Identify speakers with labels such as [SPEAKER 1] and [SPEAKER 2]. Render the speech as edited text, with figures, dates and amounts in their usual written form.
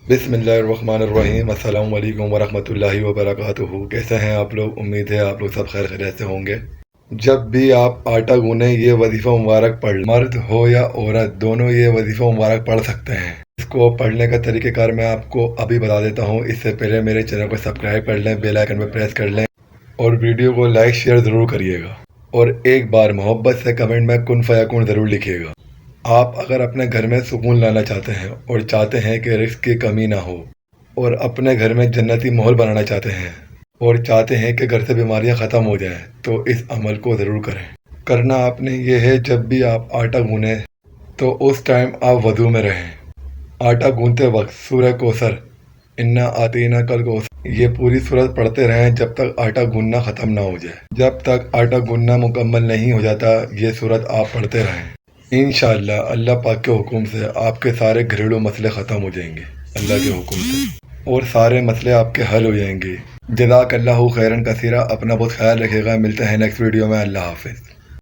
[SPEAKER 1] बिस्मिल्लाहिर्रहमानिर्रहीम। अस्सलाम वालेकुम वरहमतुल्लाहि वबरकातुहू। कैसे हैं आप लोग? उम्मीद है आप लोग सब खैर खैरियत से होंगे। जब भी आप आटा गूनें ये वजीफ़ा मुबारक पढ़, मर्द हो या औरत दोनों ये वजीफ़ा मुबारक पढ़ सकते हैं। इसको पढ़ने का तरीक़ेकार मैं आपको अभी बता देता हूँ। इससे पहले मेरे चैनल को सब्सक्राइब कर लें, बेल आइकन पर प्रेस कर लें और वीडियो को लाइक शेयर ज़रूर करिएगा। और एक बार मोहब्बत से कमेंट में कुन फयाकुन ज़रूर लिखिएगा। आप अगर अपने घर में सुकून लाना चाहते हैं और चाहते हैं कि रिस्क की कमी ना हो और अपने घर में जन्नती माहौल बनाना चाहते हैं और चाहते हैं कि घर से बीमारियां ख़त्म हो जाएं, तो इस अमल को ज़रूर करें। करना आपने ये है, जब भी आप आटा गूनें तो उस टाइम आप वज़ू में रहें। आटा गूंथते वक्त सूरह कौसर, इन्ना आतीना कल कौसर, ये पूरी सूरत पढ़ते रहें जब तक आटा गूनना ख़त्म ना हो जाए। जब तक आटा गूनना मुकम्मल नहीं हो जाता ये सूरत आप पढ़ते रहें। इंशाअल्लाह अल्लाह पाक के हुक्म से आपके सारे घरेलू मसले ख़त्म हो जाएंगे अल्लाह के हुक्म से, और सारे मसले आपके हल हो जाएंगे। जज़ाकल्लाहु खैरन कसीरा। अपना बहुत ख्याल रखिएगा। मिलते हैं नेक्स्ट वीडियो में। अल्लाह हाफ़िज़।